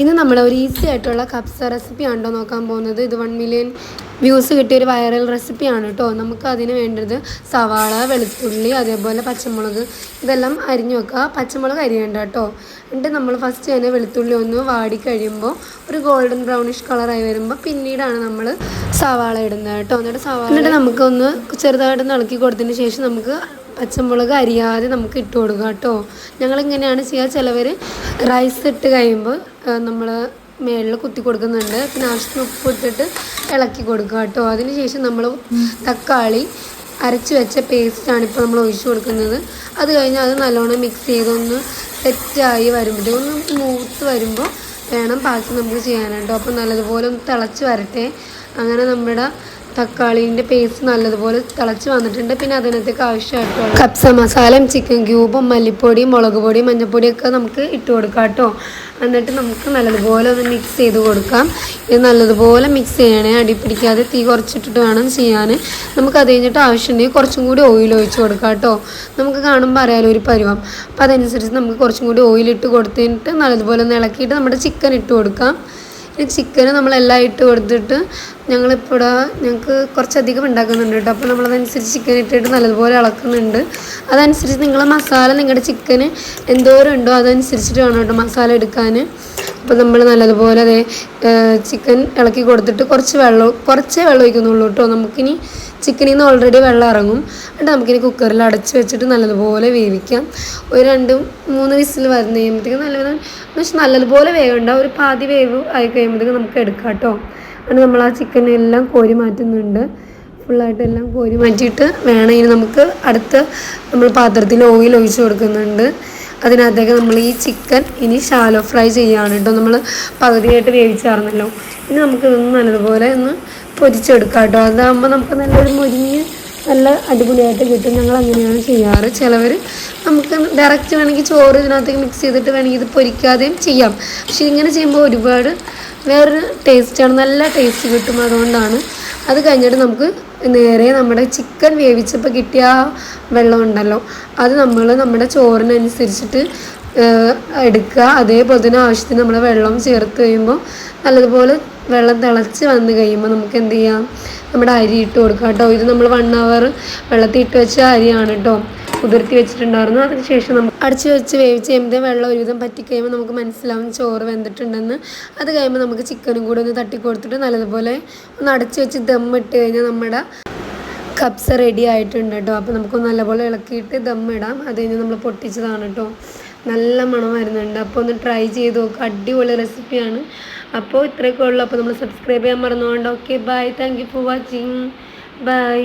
ഇന്ന് നമ്മൾ ഒരു ഈസി ആയിട്ടുള്ള കപ്സ റെസിപ്പിയാണോ നോക്കാൻ പോകുന്നത്. ഇത് 1 മില്യൺ വ്യൂസ് കിട്ടിയ ഒരു വൈറൽ റെസിപ്പിയാണ് കേട്ടോ. നമുക്ക് അതിന് വേണ്ടത് സവാള, വെളുത്തുള്ളി, അതേപോലെ പച്ചമുളക് ഇതെല്ലാം അരിഞ്ഞു വെക്കുക. പച്ചമുളക് അരിയേണ്ട കേട്ടോ. എന്നിട്ട് നമ്മൾ ഫസ്റ്റ് തന്നെ വെളുത്തുള്ളി ഒന്ന് വാടി കഴിയുമ്പോൾ ഒരു ഗോൾഡൻ ബ്രൗണിഷ് കളറായി വരുമ്പോൾ പിന്നീടാണ് നമ്മൾ സവാള ഇടുന്നത് കേട്ടോ. എന്നിട്ട് നമുക്കൊന്ന് ചെറുതായിട്ടൊന്ന് ഇളക്കി കൊടുത്തതിന് ശേഷം നമുക്ക് പച്ചമുളക് അരിയാതെ നമുക്ക് ഇട്ട് കൊടുക്കുക കേട്ടോ. ഞങ്ങളിങ്ങനെയാണ് ചെയ്യുക. ചിലവർ റൈസ് ഇട്ട് കഴിയുമ്പോൾ നമ്മൾ മേളിൽ കുത്തി കൊടുക്കുന്നുണ്ട്. പിന്നെ ആവശ്യത്തിന് ഉപ്പ് ഇട്ടിട്ട് ഇളക്കി കൊടുക്കുക കേട്ടോ. അതിന് ശേഷം നമ്മൾ തക്കാളി അരച്ച് വെച്ച പേസ്റ്റാണ് ഇപ്പോൾ നമ്മൾ ഒഴിച്ച് കൊടുക്കുന്നത്. അത് കഴിഞ്ഞ് അത് നല്ലോണം മിക്സ് ചെയ്തൊന്ന് സെറ്റായി വരുമ്പോഴത്തേക്കും ഒന്ന് മൂത്ത് വരുമ്പോൾ വേണം ബാക്കി നമുക്ക് ചെയ്യാനായിട്ടോ. അപ്പോൾ നല്ലതുപോലെ ഒന്ന് തിളച്ച് വരട്ടെ. അങ്ങനെ നമ്മുടെ തക്കാളീൻ്റെ പേസ്റ്റ് നല്ലതുപോലെ തിളച്ച് വന്നിട്ടുണ്ട്. പിന്നെ അതിനകത്തേക്ക് ആവശ്യമായിട്ടുള്ള കപ്സ മസാലയും ചിക്കൻ ക്യൂബും മല്ലിപ്പൊടിയും മുളക് പൊടിയും മഞ്ഞൾപ്പൊടിയൊക്കെ നമുക്ക് ഇട്ട് കൊടുക്കാം കേട്ടോ. എന്നിട്ട് നമുക്ക് നല്ലതുപോലെ ഒന്ന് മിക്സ് ചെയ്ത് കൊടുക്കാം. ഇത് നല്ലതുപോലെ മിക്സ് ചെയ്യണേ, അടിപ്പിടിക്കാതെ തീ കുറച്ചിട്ടിട്ട് വേണം ചെയ്യാൻ. നമുക്ക് അത് കഴിഞ്ഞിട്ട് ആവശ്യമുണ്ടെങ്കിൽ കുറച്ചും കൂടി ഓയിൽ ഒഴിച്ച് കൊടുക്കാം കേട്ടോ. നമുക്ക് കാണുമ്പോൾ അറിയാലോ ഒരു പരുവം. അപ്പോൾ അതനുസരിച്ച് നമുക്ക് കുറച്ചും കൂടി ഓയിലിട്ട് കൊടുത്തിട്ട് നല്ലതുപോലെ ഒന്ന് ഇളക്കിയിട്ട് നമ്മുടെ ചിക്കൻ ഇട്ട് കൊടുക്കാം. ചിക്കന് നമ്മളെല്ലാം ഇട്ട് കൊടുത്തിട്ട് ഞങ്ങൾക്ക് കുറച്ചധികം ഉണ്ടാക്കുന്നുണ്ട് കേട്ടോ. അപ്പോൾ നമ്മളതനുസരിച്ച് ചിക്കൻ ഇട്ടിട്ട് നല്ലതുപോലെ ഇളക്കുന്നുണ്ട്. അതനുസരിച്ച് നിങ്ങൾ മസാല നിങ്ങളുടെ ചിക്കന് എന്തോരം ഉണ്ടോ അതനുസരിച്ചിട്ട് വേണം കേട്ടോ മസാല എടുക്കാൻ. അപ്പോൾ നമ്മൾ നല്ലതുപോലെ അതേ ചിക്കൻ ഇളക്കി കൊടുത്തിട്ട് കുറച്ചേ വെള്ളം ഒഴിക്കുന്നുള്ളൂ കേട്ടോ. നമുക്കിനി ചിക്കനിൽ നിന്ന് ഓൾറെഡി വെള്ളം ഇറങ്ങും. എന്നിട്ട് നമുക്കിനി കുക്കറിൽ അടച്ച് വെച്ചിട്ട് നല്ലതുപോലെ വേവിക്കാം. ഒരു 2-3 വിസിൽ വരുന്ന കഴിയുമ്പോഴത്തേക്കും നല്ലതുപോലെ വേവണ്ട, ഒരു പാതി വേവ് ആയി കഴിയുമ്പോഴത്തേക്കും നമുക്ക് എടുക്കാം കേട്ടോ. എന്നിട്ട് നമ്മൾ ആ ചിക്കനെല്ലാം കോരി മാറ്റുന്നുണ്ട്. ഫുള്ളായിട്ടെല്ലാം കോരി മാറ്റിയിട്ട് വേണം ഇനി നമുക്ക് നമ്മൾ പാത്രത്തിൽ ഓയിൽ ഒഴിച്ച് കൊടുക്കുന്നുണ്ട്. അതിനകത്തേക്ക് നമ്മൾ ഈ ചിക്കൻ ഇനി ഷാലോ ഫ്രൈ ചെയ്യുകയാണ് കേട്ടോ. നമ്മൾ പകുതിയായിട്ട് വേവിച്ചായിരുന്നല്ലോ. ഇനി നമുക്കിതൊന്ന് നല്ലതുപോലെ ഒന്ന് പൊരിച്ചെടുക്കാം കേട്ടോ. അതാകുമ്പോൾ നമുക്ക് നല്ലൊരു മുരിഞ്ഞ് നല്ല അടിപൊളിയായിട്ട് കിട്ടും. ഞങ്ങൾ അങ്ങനെയാണ് ചെയ്യാറ്. ചിലവർ നമുക്ക് ഡയറക്റ്റ് വേണമെങ്കിൽ ചോറ് ഇതിനകത്തേക്ക് മിക്സ് ചെയ്തിട്ട് വേണമെങ്കിൽ ഇത് പൊരിക്കാതെയും ചെയ്യാം. പക്ഷേ ഇങ്ങനെ ചെയ്യുമ്പോൾ ഒരുപാട് വേറൊരു ടേസ്റ്റാണ്, നല്ല ടേസ്റ്റ് കിട്ടും. അതുകൊണ്ടാണ്. അത് കഴിഞ്ഞിട്ട് നമുക്ക് നേരെ നമ്മുടെ ചിക്കൻ വേവിച്ചപ്പോൾ കിട്ടിയ ആ വെള്ളം ഉണ്ടല്ലോ അത് നമ്മുടെ ചോറിനനുസരിച്ചിട്ട് എടുക്കുക. അതേപോലെ തന്നെ ആവശ്യത്തിന് നമ്മൾ വെള്ളം ചേർത്ത് കഴിയുമ്പോൾ നല്ലതുപോലെ വെള്ളം തിളച്ച് വന്ന് കഴിയുമ്പോൾ നമുക്ക് എന്ത് ചെയ്യാം, നമ്മുടെ അരി ഇട്ട് കൊടുക്കാം കേട്ടോ. ഇത് നമ്മൾ 1 അവർ വെള്ളത്തിൽ ഇട്ട് വെച്ച അരിയാണ് കേട്ടോ, കുതിർത്തി വെച്ചിട്ടുണ്ടായിരുന്നു. അതിനുശേഷം നമുക്ക് അടച്ച് വെച്ച് വേവിച്ച് കഴിയുമ്പോൾ വെള്ളം ഒരുവിധം പറ്റിക്കഴിയുമ്പോൾ നമുക്ക് മനസ്സിലാവും ചോറ് വെന്തിട്ടുണ്ടെന്ന്. അത് കഴിയുമ്പോൾ നമുക്ക് ചിക്കനും കൂടെ ഒന്ന് തട്ടി കൊടുത്തിട്ട് നല്ലതുപോലെ ഒന്ന് അടച്ച് വെച്ച് ദമ്മിട്ട് കഴിഞ്ഞാൽ നമ്മുടെ കപ്സ റെഡി ആയിട്ടുണ്ട് കേട്ടോ. അപ്പോൾ നമുക്ക് നല്ലപോലെ ഇളക്കിയിട്ട് ദമ്മിടാം. അത് കഴിഞ്ഞ് നമ്മൾ പൊട്ടിച്ചതാണ് കേട്ടോ. നല്ല മണം വരുന്നുണ്ട്. അപ്പോൾ ഒന്ന് ട്രൈ ചെയ്ത് നോക്കുക. അടിപൊളി റെസിപ്പിയാണ്. അപ്പോൾ ഇത്രയൊക്കെ ഉള്ളൂ. അപ്പോൾ നമ്മൾ സബ്സ്ക്രൈബ് ചെയ്യാൻ മറന്നുകൊണ്ട്. Okay, bye. Thank you for watching. By.